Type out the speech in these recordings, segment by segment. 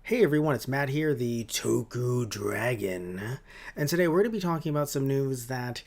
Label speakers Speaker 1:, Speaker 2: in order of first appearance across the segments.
Speaker 1: Hey everyone, it's Matt here, the TokuDragon, and today we're going to be talking about some news that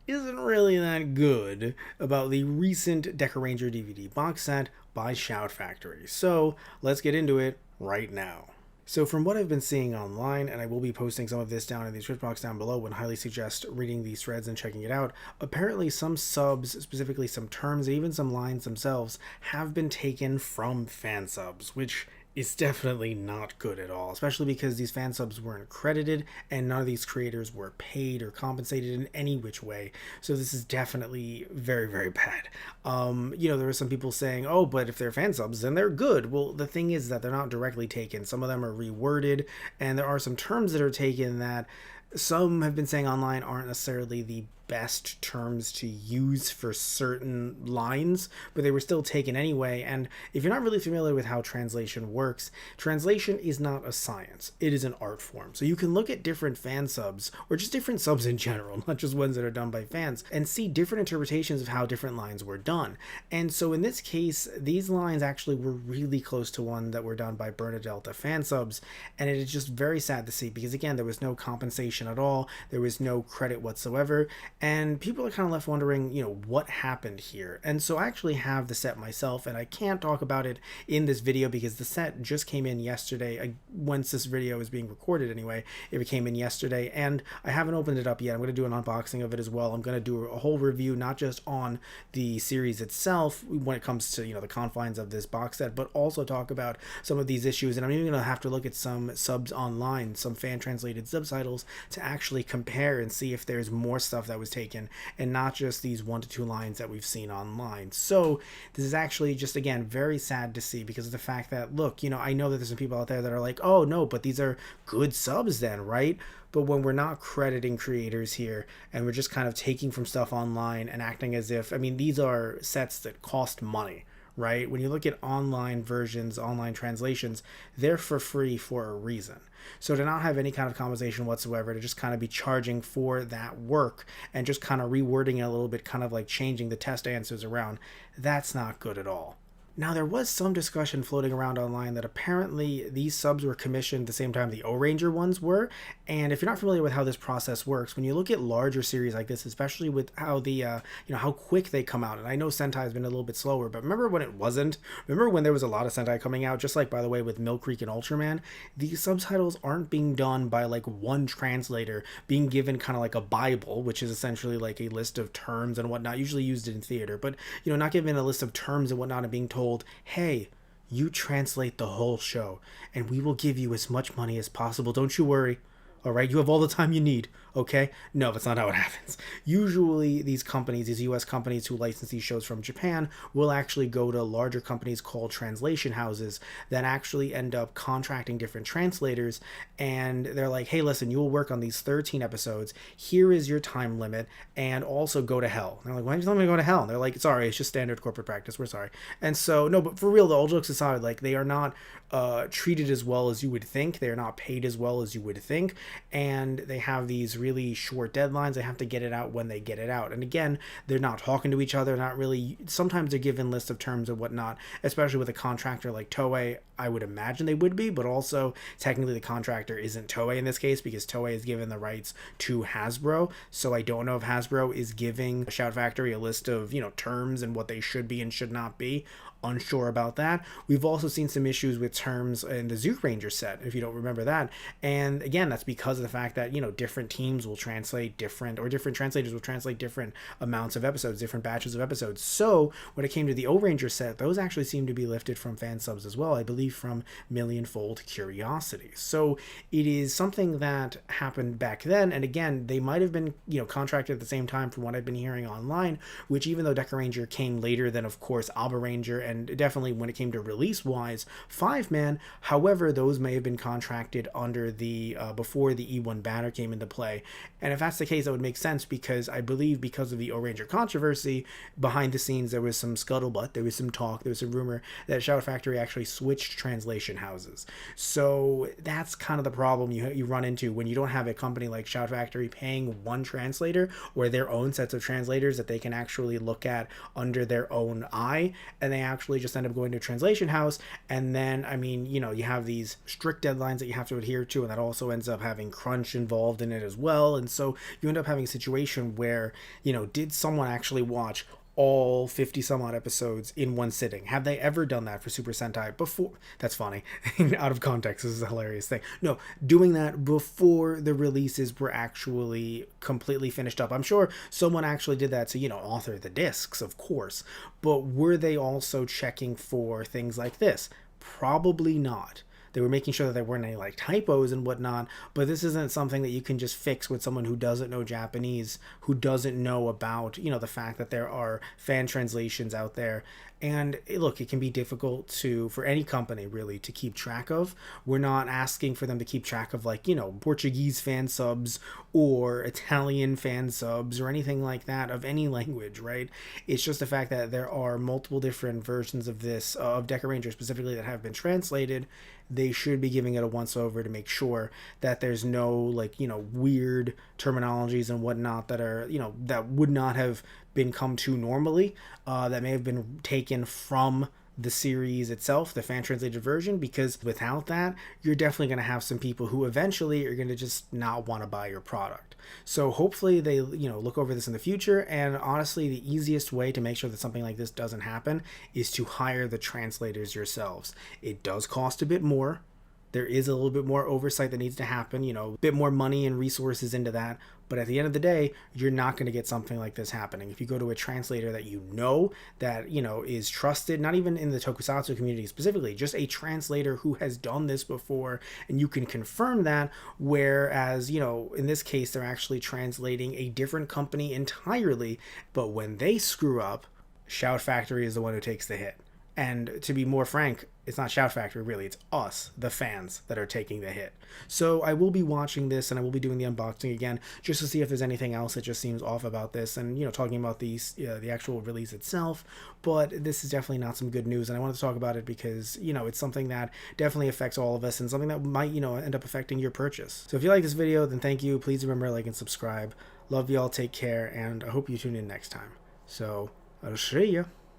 Speaker 1: isn't really that good about the recent Dekaranger DVD box set by Shout Factory. So let's get into it right now. So from what I've been seeing online, and I will be posting some of this down in the description box down below, would highly suggest reading these threads and checking it out. Apparently some subs, specifically some terms, and even some lines themselves, have been taken from Fansubs, which is definitely not good at all, especially because these fan subs weren't credited and none of these creators were paid or compensated in any which way. So this is definitely very, very bad. There were some people saying, oh, but if they're fan subs, then they're good. Well, the thing is that they're not directly taken. Some of them are reworded, and there are some terms that are taken that some have been saying online aren't necessarily the best terms to use for certain lines, but they were still taken anyway. And if you're not really familiar with how translation works, translation is not a science, it is an art form. So you can look at different fan subs, or just different subs in general, not just ones that are done by fans, and see different interpretations of how different lines were done. And so in this case, these lines actually were really close to one that were done by Bernadelta fan subs, and it is just very sad to see, because again, there was no compensation at all, there was no credit whatsoever, and people are kind of left wondering, what happened here. And so I actually have the set myself, and I can't talk about it in this video because the set just came in yesterday. Once this video is being recorded anyway, it came in yesterday, and I haven't opened it up yet. I'm going to do an unboxing of it as well. I'm going to do a whole review, not just on the series itself when it comes to, the confines of this box set, but also talk about some of these issues. And I'm even going to have to look at some subs online, some fan translated subtitles, to actually compare and see if there's more stuff that was taken and not just these 1 to 2 lines that we've seen online. So this is actually just, again, very sad to see, because of the fact that, look, I know that there's some people out there that are like, oh no, but these are good subs then, right? But when we're not crediting creators here and we're just kind of taking from stuff online and acting as if, these are sets that cost money, right? When you look at online versions, online translations, they're for free for a reason. So to not have any kind of compensation whatsoever, to just kind of be charging for that work and just kind of rewording it a little bit, kind of like changing the test answers around, that's not good at all. Now, there was some discussion floating around online that apparently these subs were commissioned the same time the O-Ranger ones were, and if you're not familiar with how this process works, when you look at larger series like this, especially with how the, how quick they come out, and I know Sentai has been a little bit slower, but remember when it wasn't? Remember when there was a lot of Sentai coming out, just like, by the way, with Mill Creek and Ultraman? These subtitles aren't being done by, like, one translator being given kind of like a Bible, which is essentially like a list of terms and whatnot, usually used in theater, but, not given a list of terms and whatnot and being told, hey, you translate the whole show and we will give you as much money as possible, don't you worry. All right, you have all the time you need, okay? No, that's not how it happens. Usually these companies, these US companies who license these shows from Japan, will actually go to larger companies called translation houses that actually end up contracting different translators, and they're like, hey, listen, you will work on these 13 episodes, here is your time limit, and also go to hell. And they're like, why did you tell me to go to hell? And they're like, sorry, it's just standard corporate practice, we're sorry. And so, no, but for real, the all jokes aside, like, they are not treated as well as you would think, they are not paid as well as you would think, and they have these really short deadlines. They have to get it out when they get it out. And again, they're not talking to each other, not really. Sometimes they're given lists of terms and whatnot, especially with a contractor like Toei. I would imagine they would be, but also technically the contractor isn't Toei in this case, because Toei is given the rights to Hasbro. So I don't know if Hasbro is giving Shout Factory a list of, terms and what they should be and should not be. Unsure about that. We've also seen some issues with terms in the Zook Ranger set, if you don't remember that. And again, that's because of the fact that, different teams will translate different, or different translators will translate different amounts of episodes, different batches of episodes. So when it came to the O-Ranger set, those actually seem to be lifted from fan subs as well, I believe from Millionfold Curiosity. So it is something that happened back then. And again, they might have been, contracted at the same time from what I've been hearing online, which even though Dekaranger came later than, of course, Abaranger, and definitely when it came to release-wise, 5-man, however, those may have been contracted under the, before the E1 banner came into play. And if that's the case, that would make sense, because I believe because of the O-Ranger controversy, behind the scenes there was some scuttlebutt, there was some talk, there was a rumor that Shout Factory actually switched translation houses. So that's kind of the problem you run into when you don't have a company like Shout Factory paying one translator or their own sets of translators that they can actually look at under their own eye, and they actually actually just end up going to a translation house, and then, I mean, you know, you have these strict deadlines that you have to adhere to, and that also ends up having crunch involved in it as well. And so you end up having a situation where, you know, did someone actually watch all 50 some odd episodes in one sitting? Have they ever done that for Super Sentai before? That's funny. Out of context, this is a hilarious thing. No, doing that before the releases were actually completely finished up. I'm sure someone actually did that to, you know, author the discs, of course. But were they also checking for things like this? Probably not. They were making sure that there weren't any like typos and whatnot, but this isn't something that you can just fix with someone who doesn't know Japanese, who doesn't know about, you know, the fact that there are fan translations out there. And look, it can be difficult for any company really to keep track of. We're not asking for them to keep track of, like, you know, Portuguese fan subs or Italian fan subs or anything like that of any language, right? It's just the fact that there are multiple different versions of this, of Dekaranger specifically, that have been translated. They should be giving it a once over to make sure that there's no, like, you know, weird terminologies and whatnot that are, you know, that would not have been come to normally, that may have been taken from the series itself, the fan translated version, because without that, you're definitely going to have some people who eventually are going to just not want to buy your product. So hopefully they, you know, look over this in the future. And honestly, the easiest way to make sure that something like this doesn't happen is to hire the translators yourselves. It does cost a bit more. There is a little bit more oversight that needs to happen, you know, a bit more money and resources into that. But at the end of the day, you're not going to get something like this happening. If you go to a translator that you know, that, you know, is trusted, not even in the tokusatsu community specifically, just a translator who has done this before, and you can confirm that, whereas, you know, in this case, they're actually translating a different company entirely. But when they screw up, Shout Factory is the one who takes the hit. And to be more frank, it's not Shout Factory, really. It's us, the fans, that are taking the hit. So I will be watching this, and I will be doing the unboxing again, just to see if there's anything else that just seems off about this, and, you know, talking about the actual release itself. But this is definitely not some good news, and I wanted to talk about it because, you know, it's something that definitely affects all of us, and something that might, you know, end up affecting your purchase. So if you like this video, then thank you. Please remember to like and subscribe. Love y'all, take care, and I hope you tune in next time. So, I'll see ya.